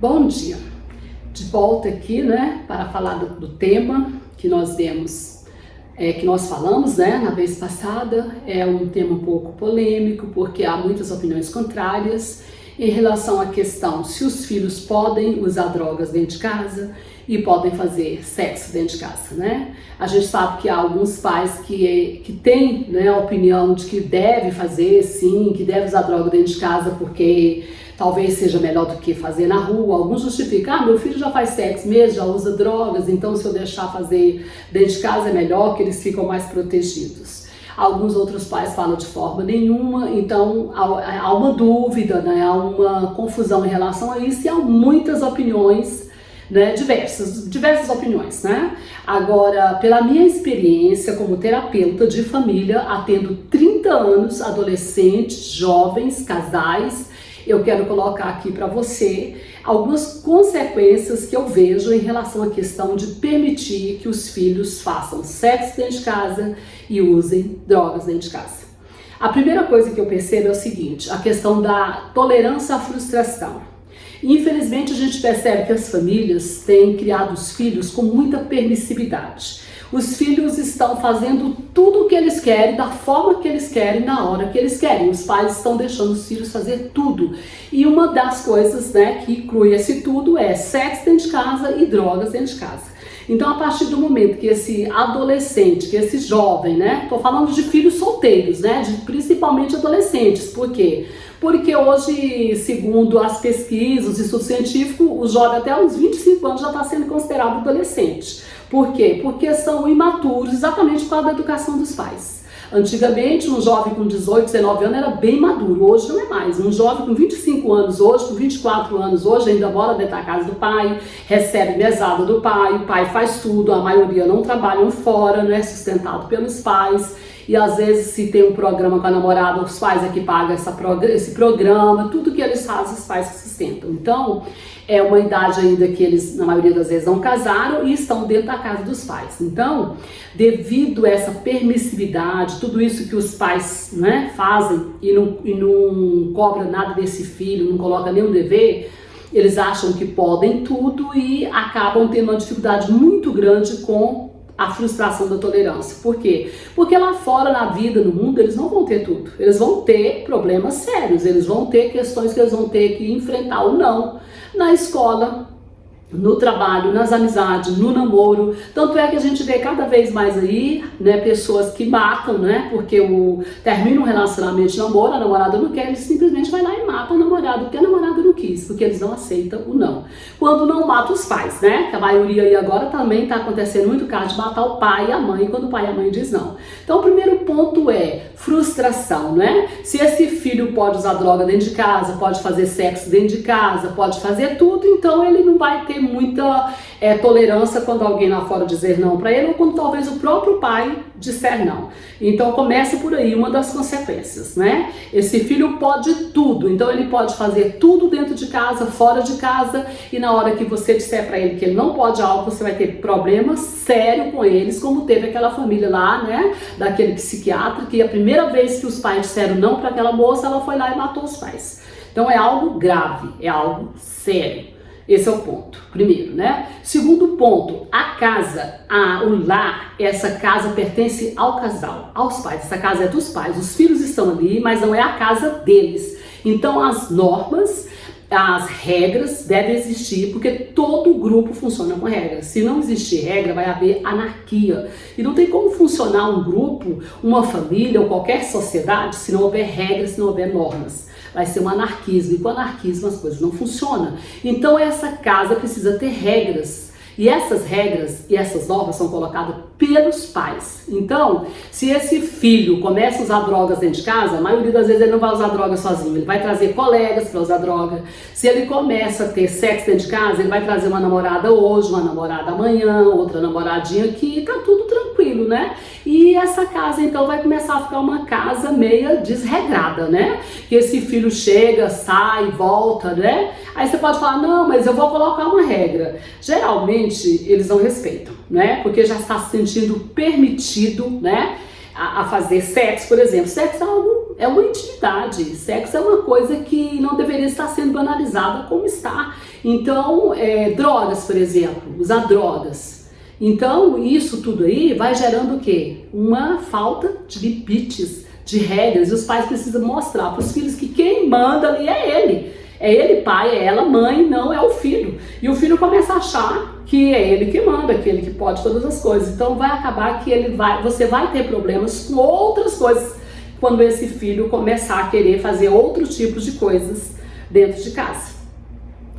Bom dia, de volta aqui, né, para falar do tema que nós demos, que nós falamos, né, na vez passada. É um tema um pouco polêmico, porque há muitas opiniões contrárias em relação à questão se os filhos podem usar drogas dentro de casa e podem fazer sexo dentro de casa, né? A gente sabe que há alguns pais que têm, né, a opinião de que deve fazer, sim, que deve usar droga dentro de casa porque talvez seja melhor do que fazer na rua. Alguns justificam, meu filho já faz sexo mesmo, já usa drogas, então se eu deixar fazer dentro de casa é melhor, que eles ficam mais protegidos. Alguns outros pais falam de forma nenhuma, então há uma dúvida, né? Há uma confusão em relação a isso e há muitas opiniões, né? Diversas opiniões, né? Agora, pela minha experiência como terapeuta de família, atendo 30 anos, adolescentes, jovens, casais, eu quero colocar aqui para você algumas consequências que eu vejo em relação à questão de permitir que os filhos façam sexo dentro de casa e usem drogas dentro de casa. A primeira coisa que eu percebo é o seguinte: a questão da tolerância à frustração. Infelizmente, a gente percebe que as famílias têm criado os filhos com muita permissividade. Os filhos estão fazendo tudo o que eles querem, da forma que eles querem, na hora que eles querem. Os pais estão deixando os filhos fazer tudo. E uma das coisas, né, que inclui esse tudo é sexo dentro de casa e drogas dentro de casa. Então, a partir do momento que esse adolescente, que esse jovem, né, tô falando de filhos solteiros, né, principalmente adolescentes. Por quê? Porque hoje, segundo as pesquisas, o estudo científico, o jovem até uns 25 anos já está sendo considerado adolescente. Por quê? Porque são imaturos, exatamente por causa da educação dos pais. Antigamente, um jovem com 18, 19 anos era bem maduro, hoje não é mais. Um jovem com 25 anos hoje, com 24 anos hoje, ainda mora dentro da casa do pai, recebe mesada do pai, o pai faz tudo, a maioria não trabalham fora, não é sustentado pelos pais. E às vezes, se tem um programa com a namorada, os pais é que pagam esse programa, tudo que eles fazem, os pais que sustentam. Então, é uma idade ainda que eles, na maioria das vezes, não casaram e estão dentro da casa dos pais. Então, devido a essa permissividade, tudo isso que os pais, né, fazem e não cobra nada desse filho, não coloca nenhum dever, eles acham que podem tudo e acabam tendo uma dificuldade muito grande com a frustração da tolerância. Por quê? Porque lá fora, na vida, no mundo, eles não vão ter tudo. Eles vão ter problemas sérios, eles vão ter questões que eles vão ter que enfrentar ou não. Na escola, no trabalho, nas amizades, no namoro. Tanto é que a gente vê cada vez mais aí, né, pessoas que matam, né, porque termina um relacionamento de namoro, a namorada não quer, ele simplesmente vai lá e mata o namorado, porque a namorada não quis, porque eles não aceitam o não. Quando não mata os pais, né, que a maioria aí agora também está acontecendo muito caso de matar o pai e a mãe, quando o pai e a mãe diz não. Então o primeiro ponto é frustração, né? Se esse filho pode usar droga dentro de casa, pode fazer sexo dentro de casa, pode fazer tudo, então ele não vai ter muita tolerância quando alguém lá fora dizer não para ele, ou quando talvez o próprio pai disser não. Então começa por aí uma das consequências, né? Esse filho pode tudo, então ele pode fazer tudo dentro de casa, fora de casa, e na hora que você disser para ele que ele não pode algo, você vai ter problema sério com eles, como teve aquela família lá, né, daquele psiquiatra, que a primeira vez que os pais disseram não para aquela moça, ela foi lá e matou os pais. Então é algo grave, é algo sério. Esse é o ponto, primeiro, né? Segundo ponto, a casa, o lar, essa casa pertence ao casal, aos pais. Essa casa é dos pais, os filhos estão ali, mas não é a casa deles. Então as normas, as regras devem existir, porque todo grupo funciona com regras. Se não existir regra, vai haver anarquia. E não tem como funcionar um grupo, uma família ou qualquer sociedade se não houver regras, se não houver normas. Vai ser um anarquismo, e com anarquismo as coisas não funcionam. Então essa casa precisa ter regras, e essas regras e essas normas são colocadas pelos pais. Então, se esse filho começa a usar drogas dentro de casa, a maioria das vezes ele não vai usar droga sozinho, ele vai trazer colegas para usar droga. Se ele começa a ter sexo dentro de casa, ele vai trazer uma namorada hoje, uma namorada amanhã, outra namoradinha aqui, tá tudo tranquilo, né? E essa casa então vai começar a ficar uma casa meia desregrada, né? Que esse filho chega, sai, volta, né? Aí você pode falar, não, mas eu vou colocar uma regra. Geralmente eles não respeitam, né? Porque já está se sentindo permitido, né? a fazer sexo, por exemplo. Sexo é uma intimidade, sexo é uma coisa que não deveria estar sendo banalizada como está. Então, drogas, por exemplo, usar drogas. Então, isso tudo aí vai gerando o quê? Uma falta de limites, de regras, e os pais precisam mostrar para os filhos que quem manda ali é ele. É ele pai, é ela mãe, não é o filho. E o filho começa a achar que é ele que manda, que é ele que pode todas as coisas. Então vai acabar que você vai ter problemas com outras coisas quando esse filho começar a querer fazer outros tipos de coisas dentro de casa.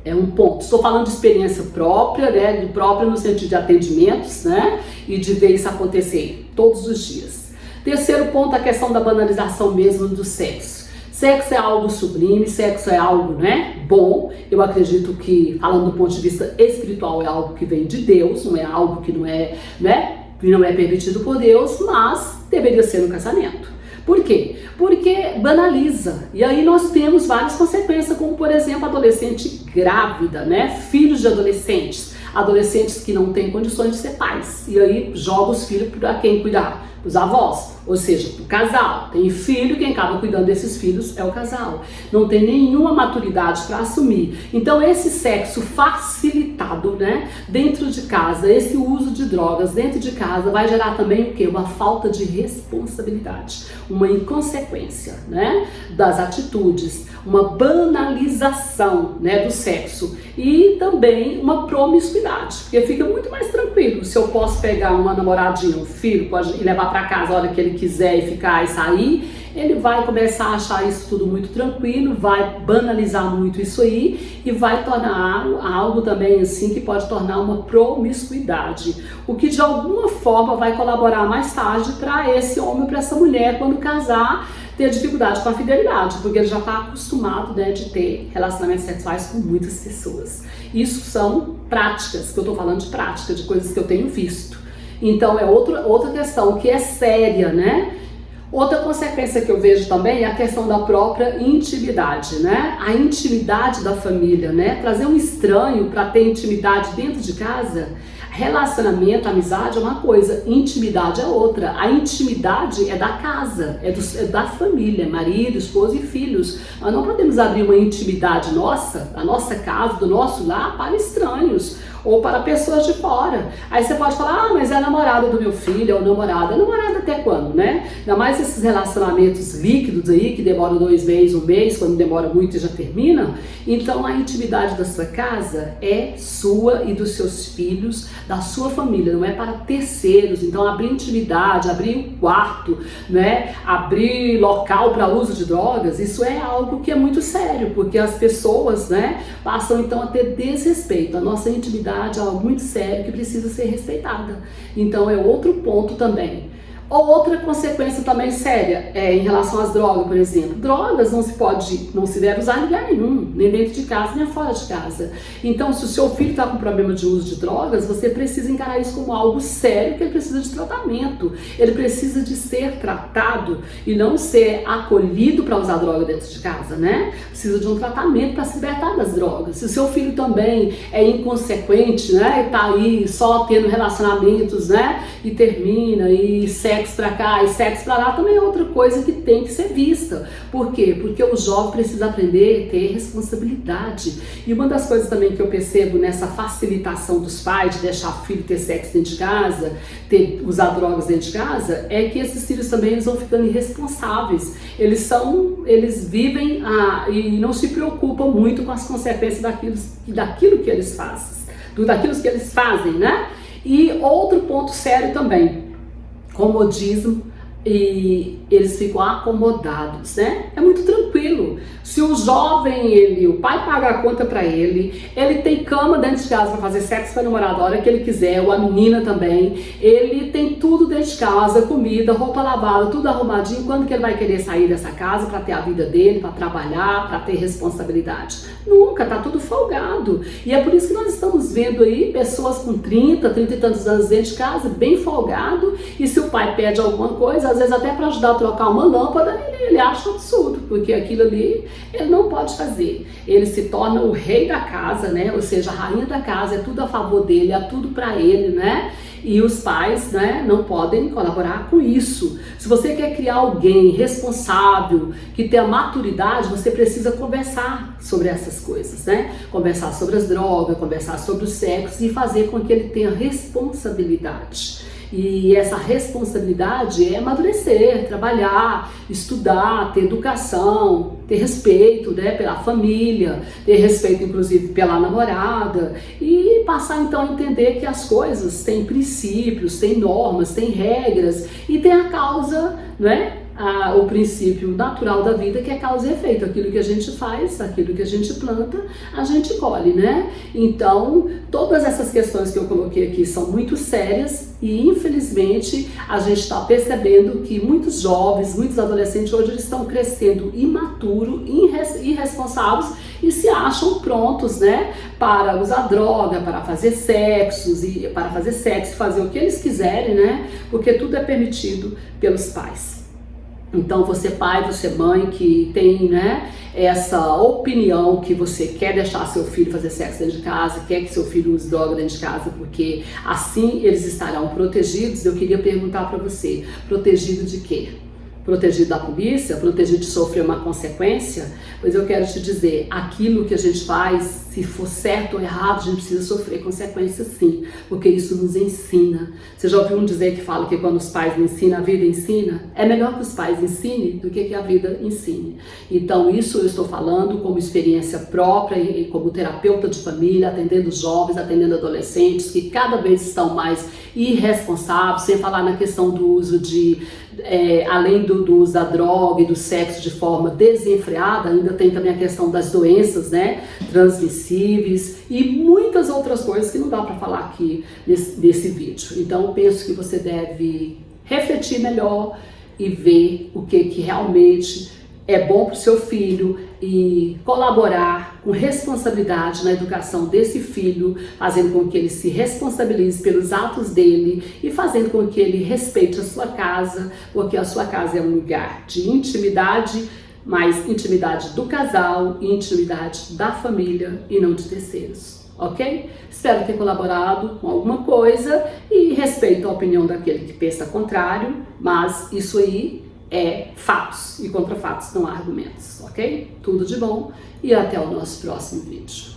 É um ponto. Estou falando de experiência própria, né? De própria no sentido de atendimentos, né? E de ver isso acontecer todos os dias. Terceiro ponto, a questão da banalização mesmo do sexo. Sexo é algo sublime, sexo é algo, né, bom. Eu acredito que, falando do ponto de vista espiritual, é algo que vem de Deus, não é algo que não é, né, que não é permitido por Deus, mas deveria ser no casamento. Por quê? Porque banaliza. E aí nós temos várias consequências, como por exemplo, adolescente grávida, né, filhos de adolescentes que não têm condições de ser pais. E aí joga os filhos para quem cuidar? Os avós, ou seja, o casal. Tem filho, quem acaba cuidando desses filhos é o casal. Não tem nenhuma maturidade para assumir. Então esse sexo facilitado, né, dentro de casa, esse uso de drogas dentro de casa vai gerar também o quê? Uma falta de responsabilidade, uma inconsequência, né, das atitudes, uma banalização, né, do sexo e também uma promiscuidade, porque fica muito mais tranquilo se eu posso pegar uma namoradinha, um filho, pode levar para casa a hora que ele quiser e ficar e sair, ele vai começar a achar isso tudo muito tranquilo, vai banalizar muito isso aí e vai tornar algo também assim que pode tornar uma promiscuidade, o que de alguma forma vai colaborar mais tarde para esse homem, para essa mulher, quando casar, ter dificuldade com a fidelidade, porque ele já está acostumado, né, de ter relacionamentos sexuais com muitas pessoas. Isso são práticas, que eu estou falando de prática, de coisas que eu tenho visto. Então é outra questão que é séria, né? Outra consequência que eu vejo também é a questão da própria intimidade, né? A intimidade da família, né? Trazer um estranho para ter intimidade dentro de casa. Relacionamento, amizade é uma coisa, intimidade é outra. A intimidade é da casa, é da família, marido, esposa e filhos. Nós não podemos abrir uma intimidade nossa, da nossa casa, do nosso lar, para estranhos ou para pessoas de fora. Aí você pode falar, mas é a namorada do meu filho, é o namorado. É namorada até quando, né? Ainda mais esses relacionamentos líquidos aí, que demoram 2 meses, 1 mês, quando demora muito e já termina. Então a intimidade da sua casa é sua e dos seus filhos, da sua família, não é para terceiros. Então abrir intimidade, abrir um quarto, né? Abrir local para uso de drogas, isso é algo que é muito sério, porque as pessoas, né, passam então a ter desrespeito. A nossa intimidade é algo muito sério que precisa ser respeitada. Então é outro ponto também. Outra consequência também séria em relação às drogas, por exemplo. Drogas não se deve usar em lugar nenhum, nem dentro de casa, nem fora de casa. Então, se o seu filho está com problema de uso de drogas, você precisa encarar isso como algo sério, que ele precisa de tratamento. Ele precisa de ser tratado e não ser acolhido para usar droga dentro de casa, né? Precisa de um tratamento para se libertar das drogas. Se o seu filho também é inconsequente, né? E tá aí só tendo relacionamentos, né? E termina e sexo pra cá e sexo pra lá, também é outra coisa que tem que ser vista. Por quê? Porque o jovem precisa aprender a ter responsabilidade. E uma das coisas também que eu percebo nessa facilitação dos pais de deixar o filho ter sexo dentro de casa, usar drogas dentro de casa, é que esses filhos também eles vão ficando irresponsáveis. Eles vivem e não se preocupam muito com as consequências daquilo que eles fazem, né? E outro ponto sério também, comodismo, e eles ficam acomodados, né? É muito tranquilo. Se o jovem, o pai paga a conta para ele tem cama dentro de casa para fazer sexo com a namorada a hora que ele quiser, ou a menina também, ele tem tudo dentro de casa, comida, roupa lavada, tudo arrumadinho. Quando que ele vai querer sair dessa casa para ter a vida dele, para trabalhar, para ter responsabilidade? Nunca, tá tudo folgado. E é por isso que nós estamos vendo aí pessoas com 30 e tantos anos dentro de casa, bem folgado, e se o pai pede alguma coisa, às vezes até para ajudar a trocar uma lâmpada, ele acha absurdo, porque aquilo ali ele não pode fazer. Ele se torna o rei da casa, né? Ou seja, a rainha da casa, é tudo a favor dele, é tudo para ele, né? E os pais, né, não podem colaborar com isso. Se você quer criar alguém responsável, que tenha maturidade, você precisa conversar sobre essas coisas, né? Conversar sobre as drogas, conversar sobre o sexo e fazer com que ele tenha responsabilidade. E essa responsabilidade é amadurecer, trabalhar, estudar, ter educação, ter respeito, né, pela família, ter respeito inclusive pela namorada e passar então a entender que as coisas têm princípios, têm normas, têm regras e tem a causa, né? O princípio natural da vida, que é causa e efeito. Aquilo que a gente faz, aquilo que a gente planta, a gente colhe, né? Então, todas essas questões que eu coloquei aqui são muito sérias e, infelizmente, a gente está percebendo que muitos jovens, muitos adolescentes hoje eles estão crescendo imaturos, irresponsáveis e se acham prontos, né, para usar droga, para fazer sexo, fazer o que eles quiserem, né? Porque tudo é permitido pelos pais. Então você pai, você mãe que tem, né, essa opinião que você quer deixar seu filho fazer sexo dentro de casa, quer que seu filho use droga dentro de casa, porque assim eles estarão protegidos, eu queria perguntar para você, protegido de quê? Protegido da polícia? Protegido de sofrer uma consequência? Pois eu quero te dizer, aquilo que a gente faz, se for certo ou errado, a gente precisa sofrer consequências sim, porque isso nos ensina. Você já ouviu um dizer que fala que quando os pais não ensinam, a vida ensina? É melhor que os pais ensinem do que a vida ensine. Então isso eu estou falando como experiência própria e como terapeuta de família, atendendo jovens, atendendo adolescentes que cada vez estão mais irresponsáveis, sem falar na questão do uso de, além do uso da droga e do sexo de forma desenfreada, ainda tem também a questão das doenças, né, transmissíveis e muitas outras coisas que não dá para falar aqui nesse vídeo. Então, penso que você deve refletir melhor e ver o que realmente é bom para o seu filho e colaborar com responsabilidade na educação desse filho, fazendo com que ele se responsabilize pelos atos dele e fazendo com que ele respeite a sua casa, porque a sua casa é um lugar de intimidade, mas intimidade do casal e intimidade da família e não de terceiros. Ok? Espero ter colaborado com alguma coisa e respeito a opinião daquele que pensa contrário, mas isso aí é fatos e contra fatos não há argumentos, ok? Tudo de bom e até o nosso próximo vídeo.